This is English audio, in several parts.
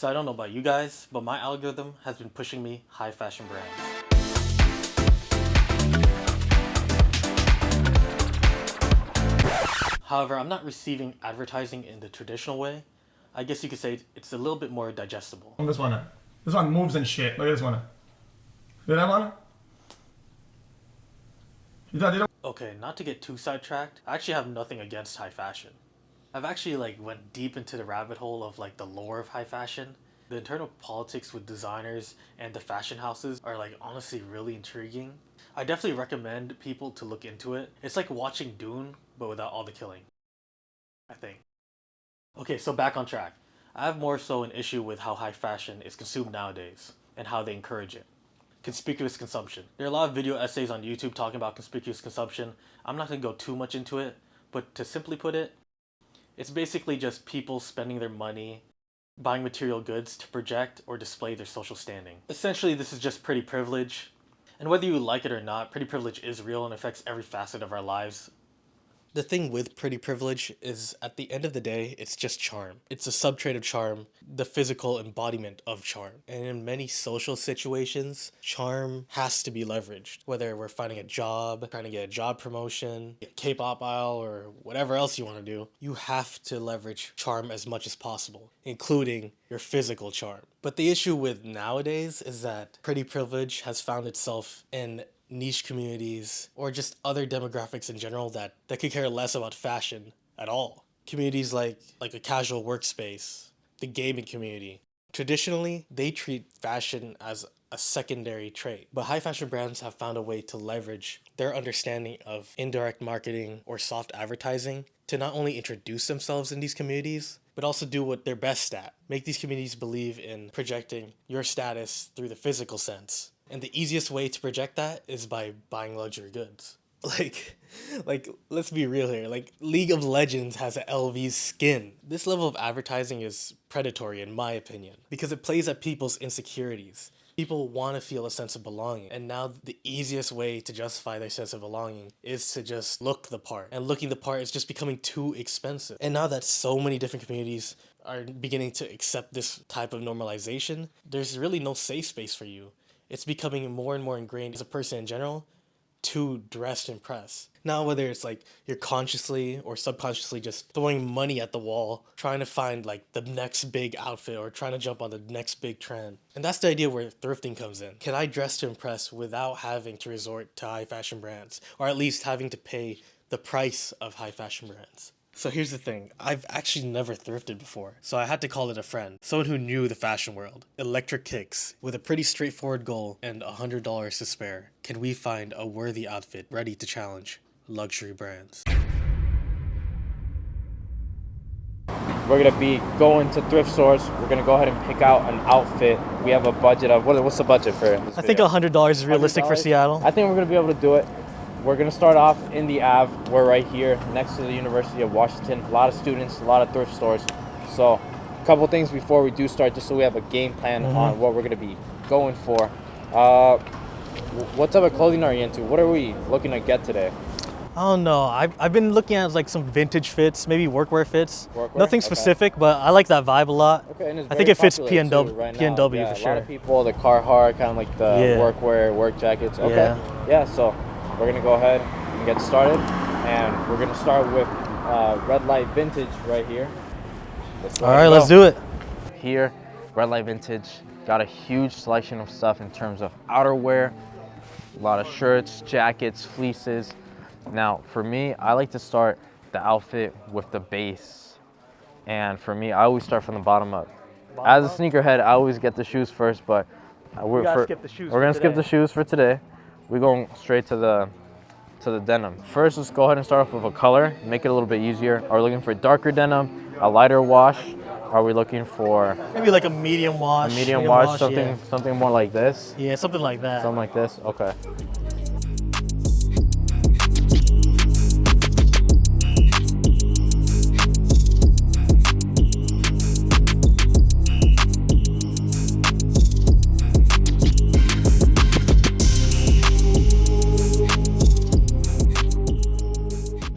So I don't know about you guys, but my algorithm has been pushing me high fashion brands. However, I'm not receiving advertising in the traditional way. I guess you could say it's a little bit more digestible. This one moves and shit. Look at this one. See that one? Okay, not to get too sidetracked, I actually have nothing against high fashion. I've actually went deep into the rabbit hole of the lore of high fashion. The internal politics with designers and the fashion houses are honestly really intriguing. I definitely recommend people to look into it. It's like watching Dune, but without all the killing, I think. Okay, so back on track. I have more so an issue with how high fashion is consumed nowadays and how they encourage it. Conspicuous consumption. There are a lot of video essays on YouTube talking about conspicuous consumption. I'm not going to go too much into it, but to simply put it, it's basically just people spending their money buying material goods to project or display their social standing. Essentially, this is just pretty privilege. And whether you like it or not, pretty privilege is real and affects every facet of our lives. The thing with pretty privilege is, at the end of the day, it's just charm. It's a subtrade of charm, the physical embodiment of charm. And in many social situations, charm has to be leveraged. Whether we're finding a job, trying to get a job promotion, a K-pop aisle, or whatever else you want to do, you have to leverage charm as much as possible, including your physical charm. But the issue with nowadays is that pretty privilege has found itself in niche communities or just other demographics in general that could care less about fashion at all. Communities like a casual workspace, the gaming community. Traditionally, they treat fashion as a secondary trait, but high fashion brands have found a way to leverage their understanding of indirect marketing or soft advertising to not only introduce themselves in these communities, but also do what they're best at. Make these communities believe in projecting your status through the physical sense. And the easiest way to project that is by buying luxury goods. Let's be real here. League of Legends has an LV's skin. This level of advertising is predatory in my opinion, because it plays at people's insecurities. People want to feel a sense of belonging, and now the easiest way to justify their sense of belonging is to just look the part. And looking the part is just becoming too expensive. And now that so many different communities are beginning to accept this type of normalization, there's really no safe space for you. It's becoming more and more ingrained as a person in general to dress to impress. Now, whether it's you're consciously or subconsciously just throwing money at the wall, trying to find the next big outfit or trying to jump on the next big trend. And that's the idea where thrifting comes in. Can I dress to impress without having to resort to high fashion brands, or at least having to pay the price of high fashion brands? So here's the thing, I've actually never thrifted before, so I had to call it a friend, someone who knew the fashion world. Electric Kicks, with a pretty straightforward goal and $100 to spare, can we find a worthy outfit ready to challenge luxury brands? We're gonna be going to thrift stores. We're gonna go ahead and pick out an outfit. We have a budget of, what's the budget for this I think $100 is realistic for Seattle. I think we're gonna be able to do it. We're gonna start off in the Ave. We're right here next to the University of Washington. A lot of students, a lot of thrift stores. So a couple things before we do start, just so we have a game plan on what we're gonna be going for. What type of clothing are you into? What are we looking to get today? I don't know. I've been looking at some vintage fits, maybe workwear fits. Workwear? Nothing specific, but I like that vibe a lot. Okay, and it's I think very it fits popular PNW, too right now. PNW Yeah, for sure. A lot of people, the Carhartt, kind of like the workwear, work jackets. Okay. Yeah, so we're gonna go ahead and get started, and we're gonna start with Red Light Vintage right here. All right, let's do it. Here, Red Light Vintage got a huge selection of stuff in terms of outerwear, a lot of shirts, jackets, fleeces. Now, for me, I like to start the outfit with the base, and for me, I always start from the bottom up. As a sneakerhead, I always get the shoes first, but we're gonna skip the shoes for today. We're going straight to the denim. First, let's go ahead and start off with a color, make it a little bit easier. Are we looking for darker denim, a lighter wash? Are we looking for maybe a medium wash? A medium wash, something more like this? Yeah, something like that. Something like this? Okay.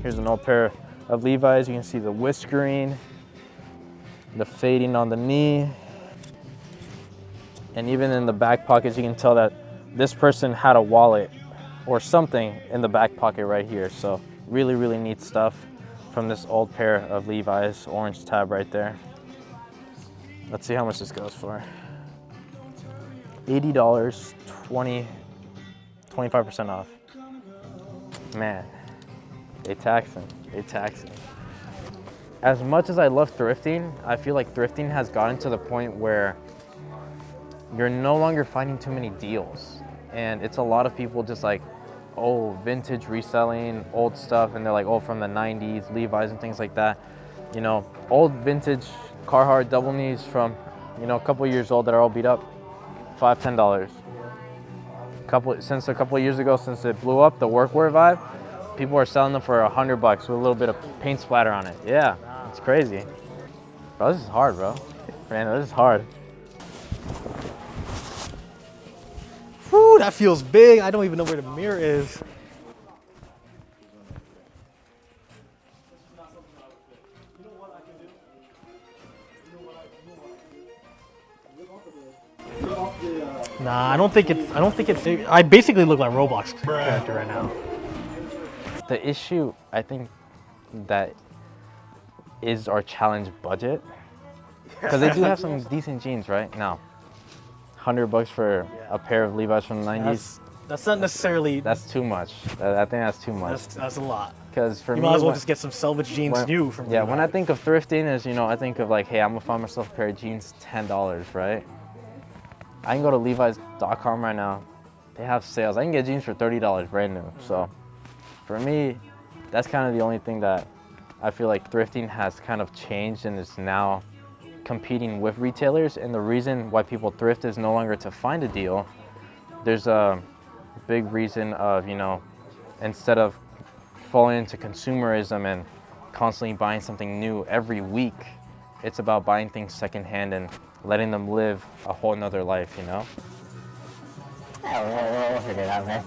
Here's an old pair of Levi's. You can see the whiskering, the fading on the knee. And even in the back pockets, you can tell that this person had a wallet or something in the back pocket right here. So really, really neat stuff from this old pair of Levi's, orange tab right there. Let's see how much this goes for. $80, 25% off. Man, they taxing, they taxing. As much as I love thrifting, I feel like thrifting has gotten to the point where you're no longer finding too many deals. And it's a lot of people just like, oh, vintage reselling old stuff, and they're like, oh, from the 90s, Levi's and things like that. You know, old vintage Carhartt double knees from, you know, a couple years old that are all beat up, $5, $10. Since a couple of years ago, since it blew up, the workwear vibe, people are selling them for $100 with a little bit of paint splatter on it. Yeah, it's crazy. Bro, this is hard, bro. Man, this is hard. Whew, that feels big. I don't even know where the mirror is. Nah, I don't think it's. I basically look like Roblox character right now. The issue, I think, that is our challenge budget. Because they do have some decent jeans, right? Now, $100 for a pair of Levi's from the 90s. That's not necessarily. That's too much. I think that's too much. That's a lot. Because for You me, might as well just get some salvage jeans new from. yeah, Levi's. when I think of thrifting, is, you know, I think of like, hey, I'm gonna find myself a pair of jeans, $10, right? I can go to Levi's.com right now. They have sales. I can get jeans for $30 brand new. So for me, that's kind of the only thing that I feel like thrifting has kind of changed and is now competing with retailers. And the reason why people thrift is no longer to find a deal. There's a big reason of, you know, instead of falling into consumerism and constantly buying something new every week, it's about buying things secondhand and letting them live a whole nother life, you know? We'll figure it out, man.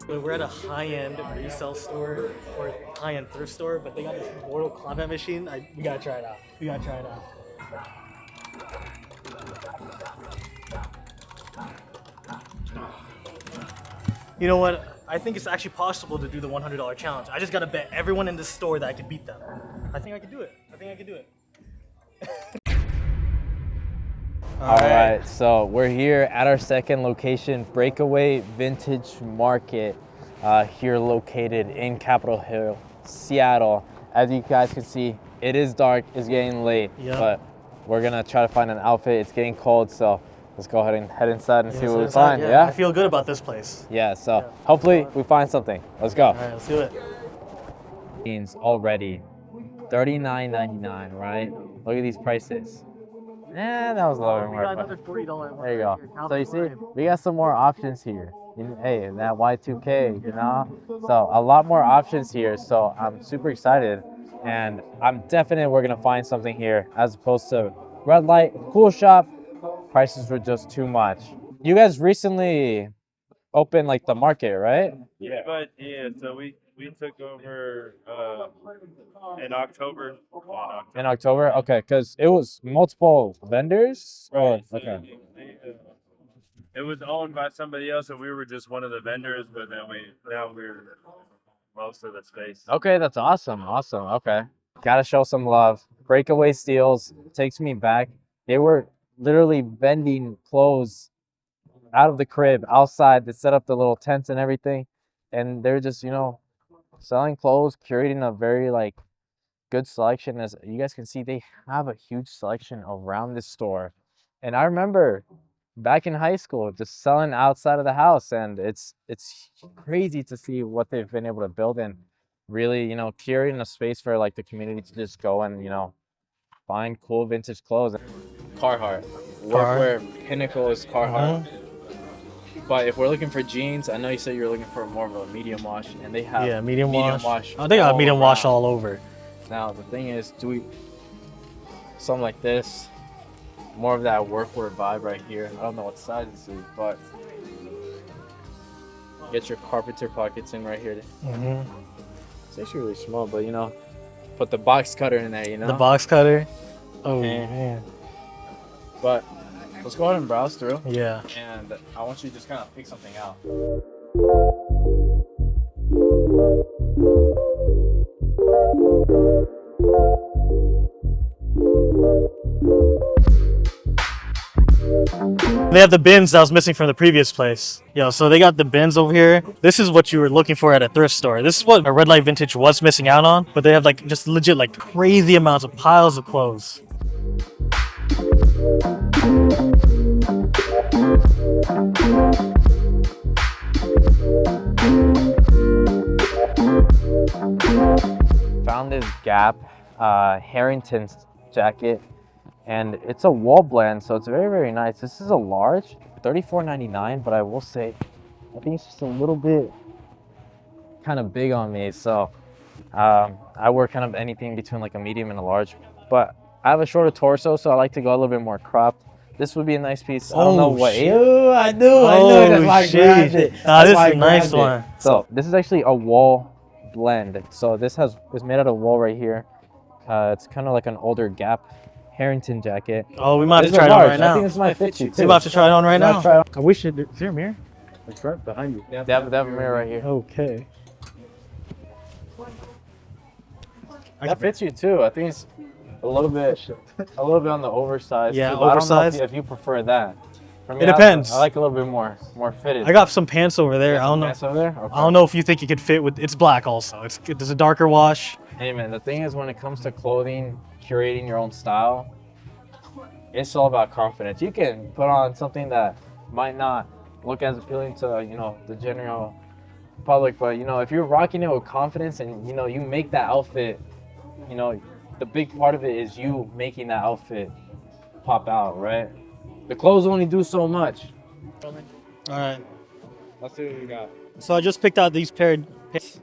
We're at a high-end resale store or high-end thrift store, but they got this Mortal Kombat machine. We gotta try it out. We gotta try it out. You know what? I think it's actually possible to do the $100 challenge. I just gotta bet everyone in this store that I can beat them. I think I can do it. I think I can do it. All right, so we're here at our second location, Breakaway Vintage Market, here located in Capitol Hill, Seattle. As you guys can see, it is dark, it's getting late, but we're gonna try to find an outfit. It's getting cold, so let's go ahead and head inside and see what we find. Yeah, I feel good about this place. Yeah, so hopefully we find something. Let's go. All right, let's do it. Jeans already, $39.99, right? Look at these prices. That was a little bit more. Another $40. There you go. So you see, we got some more options here. Hey, that Y2K, you know? So a lot more options here. So I'm super excited, and I'm definite we're gonna find something here as opposed to red light, cool shop. Prices were just too much. You guys recently opened like the market, right? Yeah, but so we took over in October. In October? Okay, because it was multiple vendors? Right. Oh, So okay. it was owned by somebody else, and we were just one of the vendors. But then now we're most of the space. Okay, that's awesome. Awesome. Okay. Gotta show some love. Breakaway Steals takes me back. They were literally vending clothes out of the crib outside. They set up the little tents and everything. And they're just, you know, selling clothes, curating a very like good selection. As you guys can see, they have a huge selection around this store. And I remember back in high school just selling outside of the house, and it's crazy to see what they've been able to build and really, you know, curating a space for like the community to just go and, you know, find cool vintage clothes. Carhartt. Workwear pinnacle is Carhartt. But if we're looking for jeans, I know you said you're looking for more of a medium wash, and they have medium wash. Oh, they all got medium wash around. all over. Now the thing is, something like this, more of that workwear vibe right here. I don't know what size this is, but get your carpenter pockets in right here. It's actually really small, but you know, put the box cutter in there, you know. The box cutter. Oh And- man. But let's go ahead and browse through, Yeah. and I want you to just kind of pick something out. They have the bins that was missing from the previous place. Yo, so they got the bins over here. This is what you were looking for at a thrift store. This is what a Red Light Vintage was missing out on, but they have like just legit like crazy amounts of piles of clothes. Found this Gap Harrington jacket, and it's a wool blend, so it's very nice. This is a large, $34.99, but I will say I think it's just a little bit kind of big on me, so I wear kind of anything between like a medium and a large, but I have a shorter torso, so I like to go a little bit more cropped. This would be a nice piece. I don't know what. shit. Ew, I knew. That's why I grabbed it. Nah, That's this why is I a nice grabbed it. one. So this is actually a wool blend. So this is made out of wool right here. It's kind of like an older Gap Harrington jacket. Oh, we might have This to is try a it on large. right I think now. this might fit you too. We might have to try it on right You might now. try it on. I wish it. Is there a mirror? It's right behind you. They have a mirror right here. Okay. That fits you too. I think it's a little bit on the oversized. Yeah, too, but I don't know oversized. if you prefer that. For me, It depends. I like a little bit more fitted. I got some pants over there. I don't know. Pants over there? Okay. I don't know if you think it could fit with. It's black also. There's a darker wash. Hey man, the thing is, when it comes to clothing, curating your own style, it's all about confidence. You can put on something that might not look as appealing to, you know, the general public, but you know, if you're rocking it with confidence and you know you make that outfit, you know, the big part of it is you making that outfit pop out, right? The clothes only do so much. All right. Let's see what we got. So I just picked out these paired pants.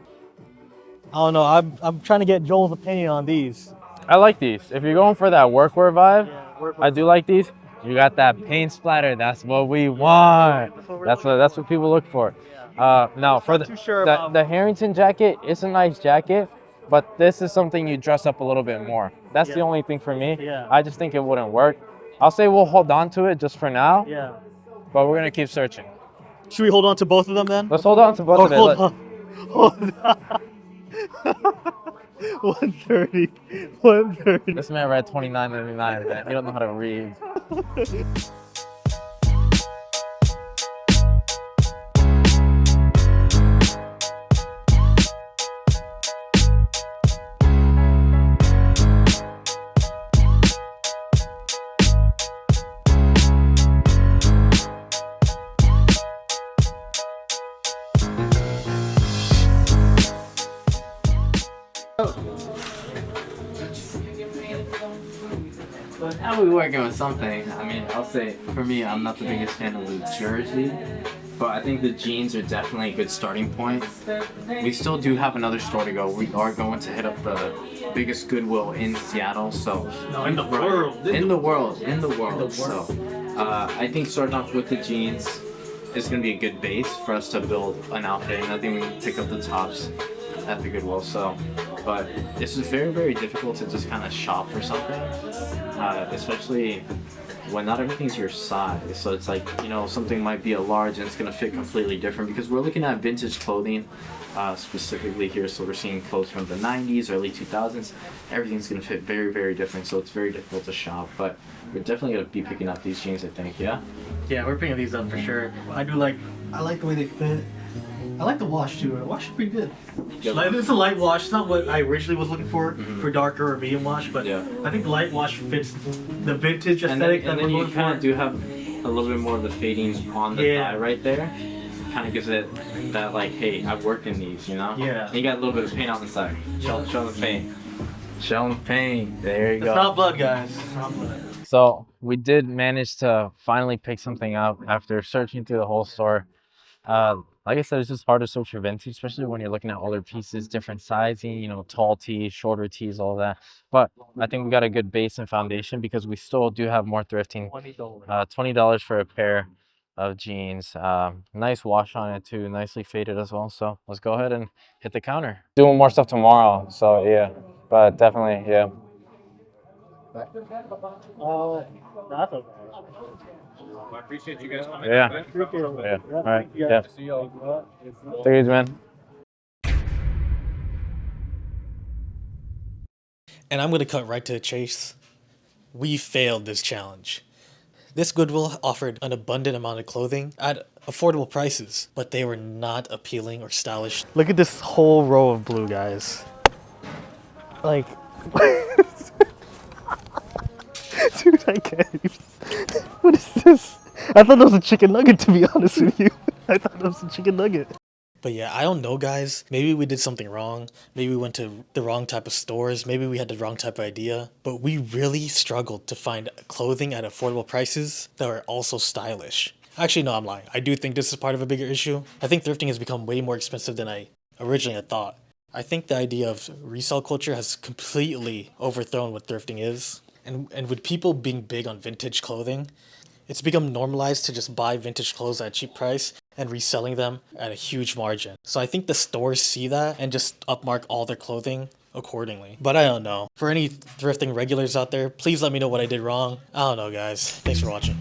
I don't know. I'm trying to get Joel's opinion on these. I like these. If you're going for that workwear vibe, I do like these. You got that paint splatter. That's what we want. That's what people look for. Now for the Harrington jacket, it's a nice jacket, but this is something you dress up a little bit more. That's the only thing for me. Yeah. I just think it wouldn't work. I'll say we'll hold on to it just for now, Yeah. but we're gonna keep searching. Should we hold on to both of them then? Let's hold on to both of it. Hold on. Hold on. 130. 130. This man read $29.99, man. He don't know how to read. But now we're working with something. I mean, I'll say, for me, I'm not the biggest fan of the jersey, but I think the jeans are definitely a good starting point. We still do have another store to go. We are going to hit up the biggest Goodwill in Seattle, so... No, in the world. In the world. So, I think starting off with the jeans is going to be a good base for us to build an outfit, and I think we can pick up the tops at the Goodwill. So, but this is very difficult to just kind of shop for something, especially when not everything's your size. So it's like, you know, something might be a large and it's going to fit completely different, because we're looking at vintage clothing specifically here. So we're seeing clothes from the 90s, early 2000s. Everything's going to fit very different, so it's very difficult to shop. But we're definitely going to be picking up these jeans, I think. Yeah, Yeah, we're picking these up for sure. I like the way they fit. I like the wash too. The wash is pretty good. Yep. Like, it's a light wash. It's not what I originally was looking for darker or medium wash, but Yeah. I think the light wash fits the vintage and aesthetic then that we're you going kind for. of do have a little bit more of the fading on the Yeah. thigh right there. Kind of gives it that, like, hey, I've worked in these, you know? Yeah. And you got a little bit of paint on the side. Show the paint. Show them paint. There you It's go. not blood, guys. It's not blood. So we did manage to finally pick something up after searching through the whole store. Like I said, it's just hard to search for vintage, especially when you're looking at older pieces, different sizing, you know, tall tees, shorter tees, all that. But I think we got a good base and foundation, because we still do have more thrifting. $20. $20 for a pair. of jeans. Nice wash on it too, nicely faded as well. So let's go ahead and hit the counter. Doing more stuff tomorrow, so yeah, but definitely, yeah. That's okay. I appreciate you guys coming. Yeah. Man. Yeah. All right. Yeah. See y'all. Take it easy, man. And I'm going to cut right to the chase. We failed this challenge. This Goodwill offered an abundant amount of clothing at affordable prices, but they were not appealing or stylish. Look at this whole row of blue, guys. Like, dude, I can't. What is this? I thought that was a chicken nugget, to be honest with you. I thought that was a chicken nugget. But yeah, I don't know, guys. Maybe we did something wrong. Maybe we went to the wrong type of stores. Maybe we had the wrong type of idea. But we really struggled to find clothing at affordable prices that were also stylish. Actually, no, I'm lying. I do think this is part of a bigger issue. I think thrifting has become way more expensive than I originally had thought. I think the idea of resale culture has completely overthrown what thrifting is. And with people being big on vintage clothing, it's become normalized to just buy vintage clothes at a cheap price and reselling them at a huge margin. So I think the stores see that and just upmark all their clothing accordingly. But I don't know. For any thrifting regulars out there, please let me know what I did wrong. I don't know, guys. Thanks for watching.